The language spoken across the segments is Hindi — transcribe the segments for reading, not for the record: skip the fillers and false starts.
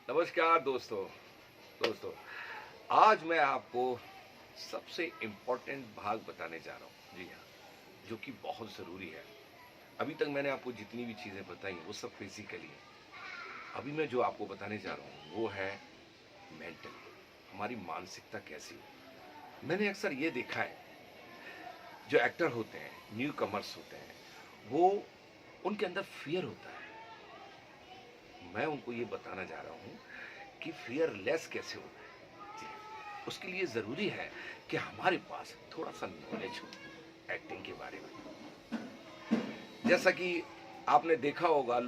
नमस्कार दोस्तों आज मैं आपको सबसे इम्पोर्टेंट भाग बताने जा रहा हूँ। जी हाँ, जो कि बहुत ज़रूरी है। अभी तक मैंने आपको जितनी भी चीज़ें बताई वो सब फिजिकली है। अभी मैं जो आपको बताने जा रहा हूँ वो है मेंटली, हमारी मानसिकता कैसी हो। मैंने अक्सर ये देखा है, जो एक्टर होते हैं, न्यू कमर्स होते हैं, वो उनके अंदर फियर होता है। मैं उनको ये बताना जा रहा हूँ कि फियरलेस कैसे होता है। जी, उसके लिए ज़रूरी है कि हमारे पास थोड़ा सा नॉलेज हो एक्टिंग के बारे में। जैसा कि आपने देखा होगा,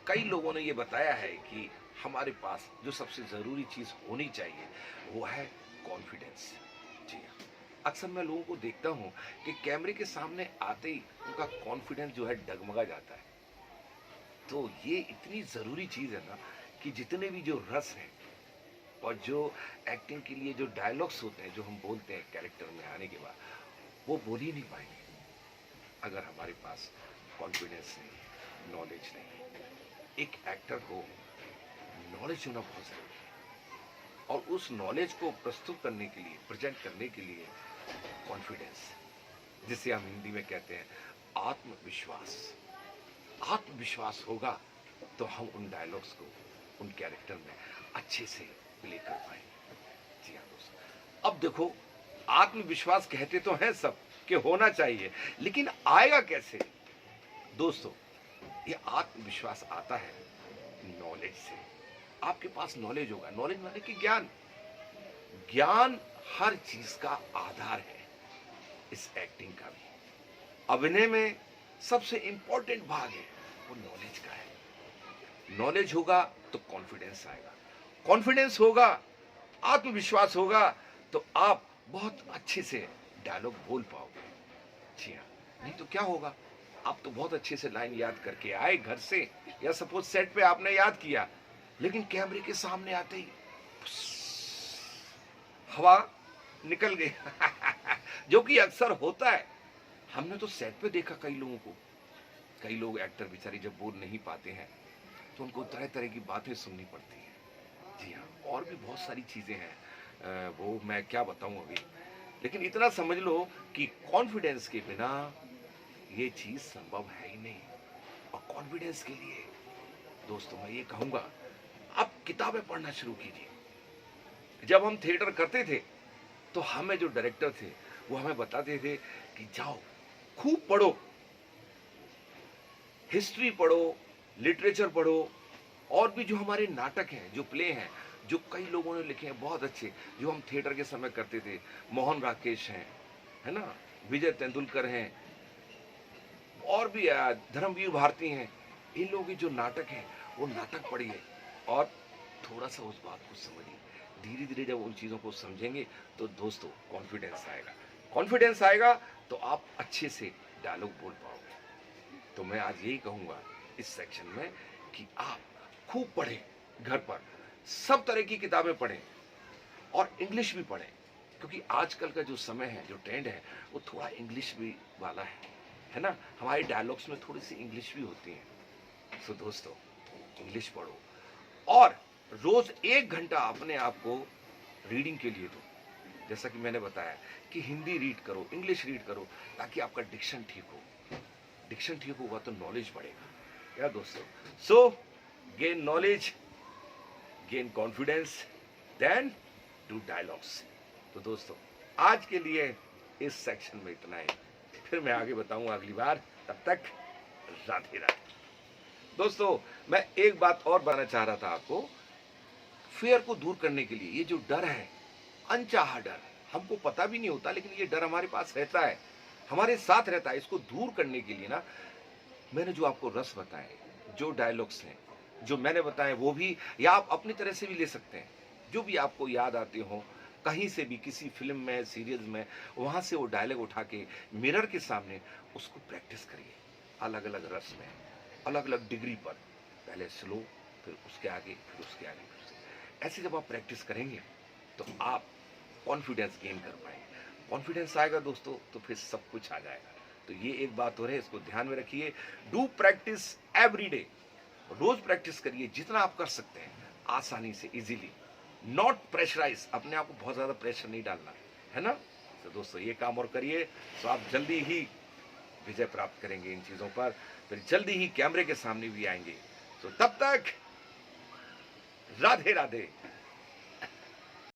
कई लोगों ने ये बताया है कि हमारे पास जो सबसे ज़रूरी चीज़ होनी चाहिए वो है कॉन्फिडेंस। जी हाँ, अक्सर मैं लोगों को देखता हूँ कि कैमरे के सामने आते ही उनका कॉन्फिडेंस जो है डगमगा जाता है। तो ये इतनी ज़रूरी चीज़ है ना कि जितने भी जो रस हैं और जो एक्टिंग के लिए जो डायलॉग्स होते हैं, जो हम बोलते हैं कैरेक्टर में आने के बाद, वो बोल ही नहीं पाएंगे अगर हमारे पास कॉन्फिडेंस नहीं, नॉलेज नहीं। एक एक्टर को नॉलेज होना बहुत ज़रूरी है और उस नॉलेज को प्रस्तुत करने के लिए, प्रेजेंट करने के लिए कॉन्फिडेंस, जिसे हम हिंदी में कहते हैं आत्मविश्वास। आत्मविश्वास होगा तो हम उन डायलॉग्स को, उन कैरेक्टर में अच्छे से प्ले कर पाएंगे। जी हाँ दोस्तों, अब देखो, आत्मविश्वास कहते तो हैं सब कि होना चाहिए, लेकिन आएगा कैसे दोस्तों? ये आत्मविश्वास आता है नॉलेज से। आपके पास नॉलेज होगा, नॉलेज माने कि ज्ञान। ज्ञान हर चीज का आधार है, इस एक्टिंग का भी। अभिनय में सबसे इंपॉर्टेंट भाग है वो नॉलेज का है। नॉलेज होगा तो कॉन्फिडेंस आएगा, कॉन्फिडेंस होगा, आत्मविश्वास होगा, तो आप बहुत अच्छे से डायलॉग बोल पाओगे। जी हाँ, नहीं तो क्या होगा? आप तो बहुत अच्छे से लाइन याद करके आए घर से, या सपोज सेट पे आपने याद किया, लेकिन कैमरे के सामने आते ही हवा निकल गई जो कि अक्सर होता है। हमने तो सेट पे देखा कई लोगों को। कई लोग एक्टर बेचारे जब बोल नहीं पाते हैं तो उनको तरह तरह की बातें सुननी पड़ती हैं। जी हाँ, और भी बहुत सारी चीज़ें हैं, वो मैं क्या बताऊं अभी। लेकिन इतना समझ लो कि कॉन्फिडेंस के बिना ये चीज़ संभव है ही नहीं। और कॉन्फिडेंस के लिए दोस्तों मैं ये कहूँगा, आप किताबें पढ़ना शुरू कीजिए। जब हम थिएटर करते थे तो हमें जो डायरेक्टर थे वो हमें बताते थे कि जाओ खूब पढ़ो, हिस्ट्री पढ़ो, लिटरेचर पढ़ो, और भी जो हमारे नाटक हैं, जो प्ले हैं, जो कई लोगों ने लिखे हैं बहुत अच्छे, जो हम थिएटर के समय करते थे। मोहन राकेश हैं, है ना, विजय तेंदुलकर हैं, और भी धर्मवीर भारती हैं। इन लोगों के जो नाटक हैं वो नाटक पढ़िए और थोड़ा सा उस बात को समझिए। धीरे धीरे जब उन चीज़ों को समझेंगे तो दोस्तों कॉन्फिडेंस आएगा। कॉन्फिडेंस आएगा तो आप अच्छे से डायलॉग बोल पाओगे। तो मैं आज यही कहूँगा इस सेक्शन में कि आप खूब पढ़ें, घर पर सब तरह की किताबें पढ़ें और इंग्लिश भी पढ़ें, क्योंकि आजकल का जो समय है, जो ट्रेंड है, वो थोड़ा इंग्लिश भी वाला है ना। हमारे डायलॉग्स में थोड़ी सी इंग्लिश भी होती है। सो दोस्तों, इंग्लिश पढ़ो और रोज 1 घंटा अपने आप को रीडिंग के लिए दो। जैसा कि मैंने बताया कि हिंदी रीड करो, इंग्लिश रीड करो, ताकि आपका डिक्शन ठीक हो। डिक्शन ठीक होगा तो नॉलेज बढ़ेगा। क्या दोस्तों? So gain knowledge, gain confidence, then do dialogues. तो दोस्तों, आज के लिए इस सेक्शन में इतना ही। फिर मैं आगे बताऊंगा अगली बार। तब तक राधे राधे। दोस्तों, मैं एक बात और बताना चाह रहा था आपको। फियर को दूर करने के लिए, ये जो डर है, अनचाहा डर, हमको पता भी नहीं होता, लेकिन ये डर हमारे पास रहता है, हमारे साथ रहता है। इसको दूर करने के लिए ना, मैंने जो आपको रस बताए, जो डायलॉग्स हैं, जो मैंने बताए, वो भी, या आप अपनी तरह से भी ले सकते हैं, जो भी आपको याद आते हो, कहीं से भी, किसी फिल्म में, सीरियल में, वहाँ से वो डायलॉग उठा के मिरर के सामने उसको प्रैक्टिस करिए। अलग अलग रस में, अलग अलग डिग्री पर, पहले स्लो, फिर उसके आगे, फिर उसके आगे, फिर उसके, ऐसे जब आप प्रैक्टिस करेंगे तो आप कॉन्फिडेंस गेन कर पाएंगे। कॉन्फिडेंस आएगा दोस्तों तो फिर सब कुछ आ जाएगा। तो ये एक बात हो रही है, इसको ध्यान में रखिए। Do practice every day. रोज प्रैक्टिस करिए जितना आप कर सकते हैं। आसानी से, इजीली, नॉट प्रेशराइज, अपने आप को बहुत ज्यादा प्रेशर नहीं डालना, है ना। तो दोस्तों ये काम और करिए, तो आप जल्दी ही विजय प्राप्त करेंगे इन चीजों पर, फिर जल्दी ही कैमरे के सामने भी आएंगे। तो तब तक राधे राधे।